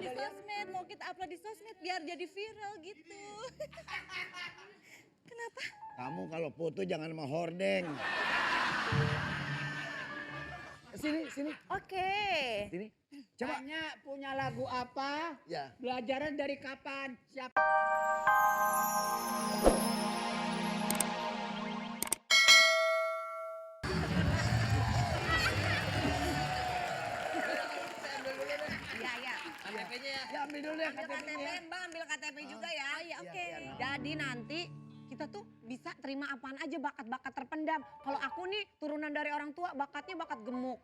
di sosmed, mau kita upload di sosmed biar jadi viral gitu. Kenapa? Kamu kalau foto jangan sama hordeng. Sini. Oke. Sini. Coba. Tanya punya lagu apa? Ya. Belajaran dari kapan? Siapa? Iya. KTP-nya ya. Ya ambil dulu deh Ambil KTP, KTP-nya. Mbak ambil KTP juga ya. Iya, Oke. iya. Jadi nanti kita tuh bisa terima apaan aja bakat-bakat terpendam. Kalau aku nih turunan dari orang tua, bakatnya bakat gemuk.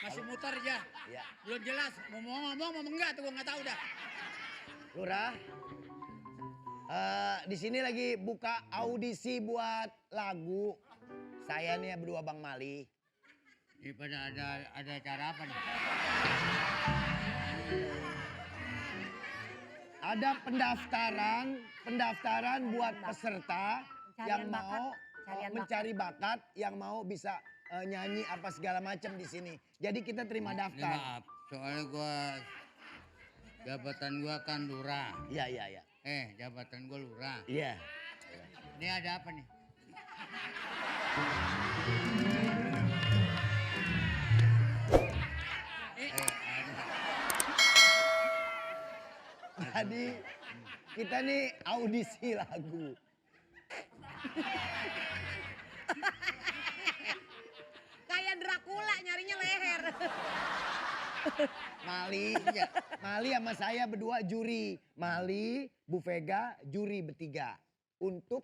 Masih muter aja. Iya. Belum jelas. Mau ngomong enggak tuh gua nggak tahu dah. Lurah. Di sini lagi buka audisi buat lagu. Saya nih berdua Bang Mali. Ini pada ada acara apa nih? Ada pendaftaran buat peserta yang mau mencari bakat, yang mau bisa nyanyi apa segala macam di sini. Jadi kita terima daftar. Maaf, soalnya jabatan gua kan lurah. Iya. Jabatan gua lurah. Iya. Ini ada apa nih? Jadi kita nih audisi lagu. Kayak Dracula nyarinya leher. Mali sama saya berdua juri. Mali, Bu Vega, juri bertiga. Untuk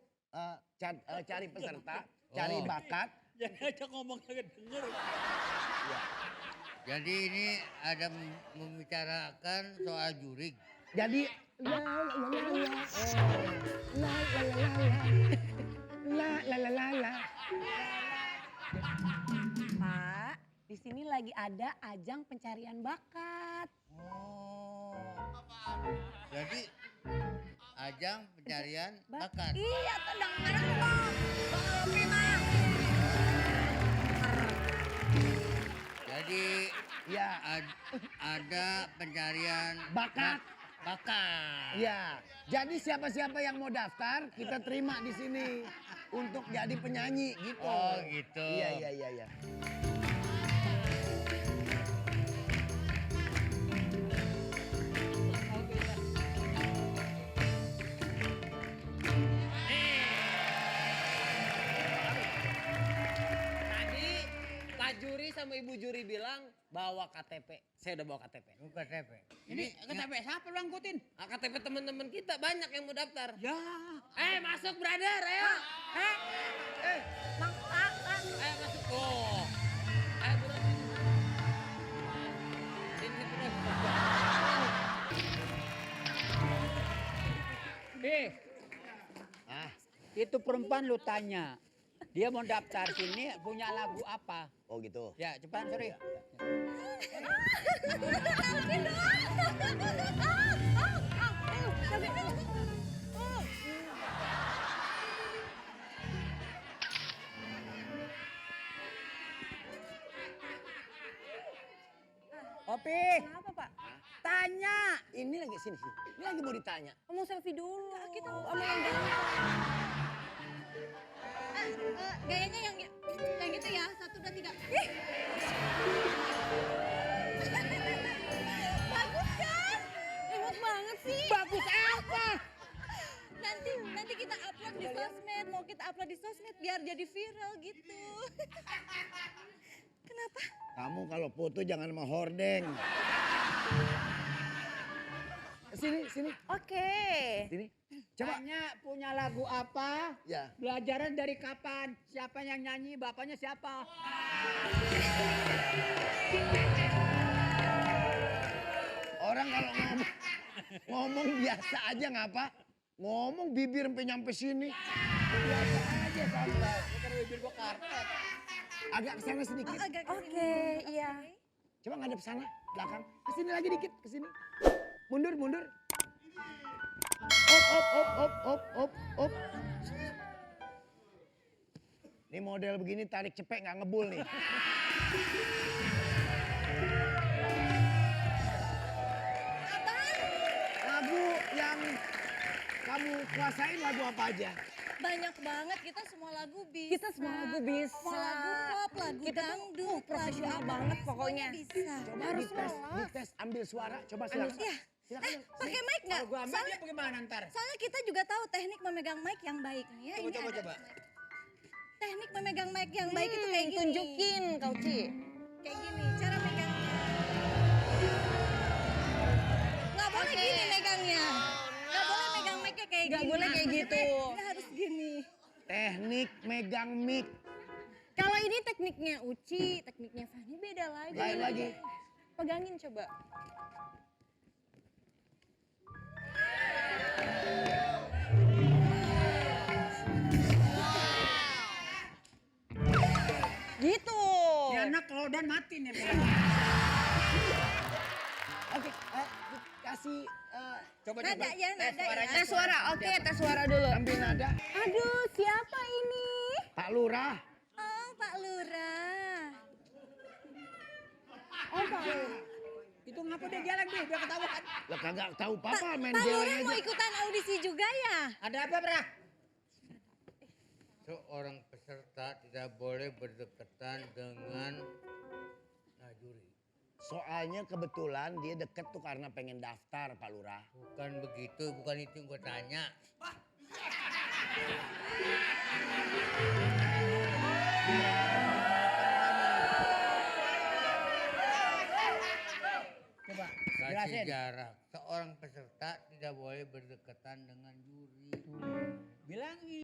cari peserta, cari bakat. Jangan aja ngomong kagak denger. Jadi ini ada membicarakan soal juri. Jadi la la. Pak, di sini lagi ada ajang pencarian bakat. Oh. Jadi ajang pencarian bakat. Iya, tenang dong. Bang Prima. Jadi Ya, ada pencarian bakat. bakat. Ya. Jadi siapa-siapa yang mau daftar kita terima di sini untuk jadi penyanyi gitu. Oh gitu. Iya. Tadi Pak Juri sama Ibu Juri bilang bawa KTP. Saya udah bawa KTP. KTP. Ini KTP siapa lu angkutin? KTP teman-teman kita banyak yang mau daftar. Ya. Masuk brother, ayo. Mang, Ayo masuk. Oh. Ayo buruan. Sini terus. Itu perempuan lu tanya. Dia mau daftar sini punya lagu apa? Oh gitu. Ya, cepetan sorry. Opi, Kenapa Pak? tanya. Ini lagi sini. Ini lagi mau ditanya. Mau selfie dulu. Kita sama yang ganteng. Gayanya yang gitu ya, 1, 2, 3. Ih. Bagus kan? Imut banget sih. Bagus apa? Nanti kita upload di sosmed, mau kita upload di sosmed biar jadi viral gitu. Kenapa? Kamu kalau foto jangan sama hordeng. Sini. Oke. Sini. Coba. Tanya punya lagu apa? Ya. Belajaran dari kapan? Siapa yang nyanyi? Bapaknya siapa? Orang kalau ngomong biasa aja ngapa? Ngomong bibir sampai nyampe sini. Biasa aja santai. Bukan bibir gua karpet. Agak kesana sedikit. Oke, iya. Coba ngadep sana, belakang. Kesini lagi dikit, kesini. Mundur, mundur. Op. Ini model begini tarik cepek nggak ngebul nih. Lagu yang kamu kuasain lagu apa aja? Banyak banget, kita semua lagu bisa. Kita semua lagu bisa. Mau lagu pop, lagu Kita tuh, dangdut, profesional lagu banget rock, pokoknya. semuanya bisa. Coba Harus dites ambil suara. Coba silakan. Iya. Silakan. Pakai mic nggak? Kalau gua ambil dia bagaimana ntar? Soalnya kita juga tahu teknik memegang mic yang baik nih ya. Ini Coba, ada coba. teknik memegang mic yang baik itu kayak gini. Tunjukin kau Ci. Kayak gini, cara megangnya. Nggak boleh gini megangnya. Nggak boleh megang mic-nya kayak Nggak gini. boleh kayak gitu. Dia harus gini. Teknik megang mic. Kalau ini tekniknya Uci, tekniknya Fani beda lagi. Lain lagi. Pegangin coba. Gitu. Ini anak kalau dan mati nih. Oke, kasih Coba Nada ya, nada ya. Tes suara, oke tes suara dulu. ambil nada. Aduh, siapa ini? Pak Lurah. Oh, Pak Lurah. Oh, Pak. Itu ngapa dia jalan tuh, biar ketahuan. Lah kagak tahu papa main Pak geleng Lurah mau aja. ikutan audisi juga ya? Ada apa, Bra? Seorang peserta tidak boleh berdekatan dengan juri. Soalnya kebetulan dia deket tuh karena pengen daftar Pak Lurah. Bukan begitu, bukan itu yang gue tanya. Coba, Kasih jelasin. jarak. Seorang peserta tidak boleh berdekatan dengan juri. Bilangin.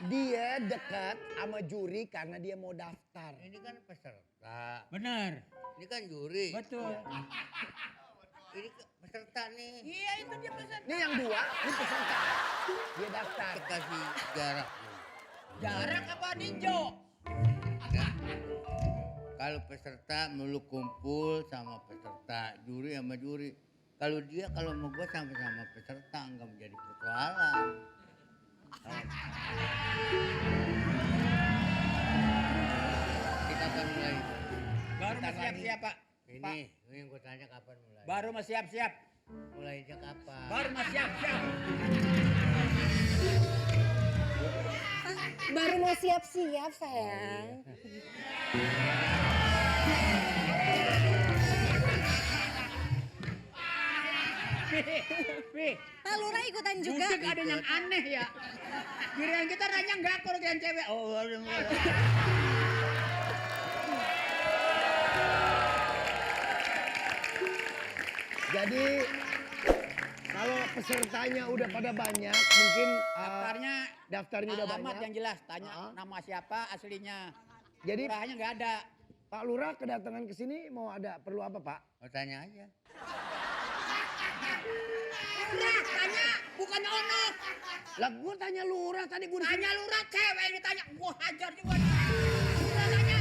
Dia dekat sama juri karena dia mau daftar. Ini kan peserta. Bener. Ini kan juri. Betul. Ini peserta nih. Iya, itu dia pesan. Ini yang dua, ini peserta. Dia daftar. Kita kasih jarak. nih. Jarak apa ninjo? Ya. Kalau peserta melulu kumpul sama peserta, juri sama juri. Kalau dia kalau mau gue sama-sama peserta nggak menjadi persoalan. Kita akan mulai. Baru Bentar mau siap-siap, Pak. Ini yang gue tanya kapan mulai. Baru mau siap-siap. Mulainya kapan? Baru mau siap-siap. Baru mau siap-siap sayang. Pi, Pak Lurah ikutan juga. musik ada yang aneh ya. Giliran kita nanya enggak kalau yang cewek. Oh, Jadi kalau pesertanya udah pada banyak, mungkin daftarnya udah alamat banyak. yang jelas. Tanya Ah. nama siapa aslinya. Jadi Lurahnya nggak ada. Pak Lurah kedatangan ke sini mau ada perlu apa Pak? Mau tanya aja. Lurah, tanya. Bukan ono. Lah gue tanya Lurah tadi gue Tanya lurah cewek yang ditanya. Gua hajar juga. Lurah tanya.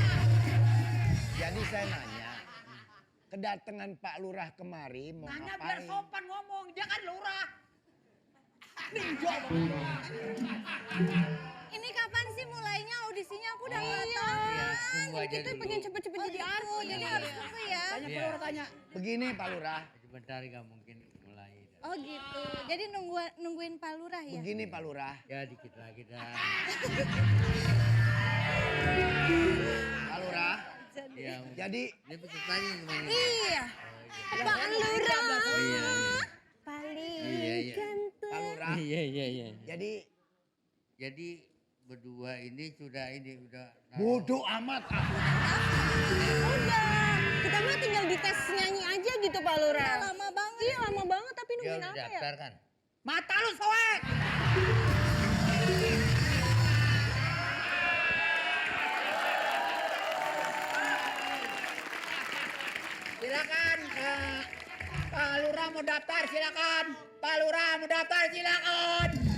Jadi saya nanya, kedatangan Pak Lurah kemari mau Tanya biar ngapain? sopan ngomong. Dia kan lurah. Ninjo. Ini kapan sih mulainya audisinya? Aku udah nggak tahu. Iya, tunggu aja Kita dulu. pengen cepet-cepet jadi artis. Jadi harus tunggu ya. Tanya ke Iya. lurah tanya. Begini Pak Lurah, Sebentar nggak mungkin mulai. Oh gitu. Jadi nungguin Pak Lurah ya? begini Pak Lurah. Ya dikit lagi dah. Pak Lurah, Ya, jadi ini pesertanya gimana? Iya. Pak Lurah. Oh, iya, Paling iya, iya. ganteng. Pak Lurah, Iya, iya, iya. jadi Berdua ini sudah bodoh amat ah. Udah, kita mah tinggal dites nyanyi aja gitu Pak Lurah. Lama banget. Iya lama banget tapi Dia nungguin udah apa ya? daftar kan? Mata lu soek. Silakan Pak Lurah mau daftar silakan. Pak Lurah mau daftar silakan.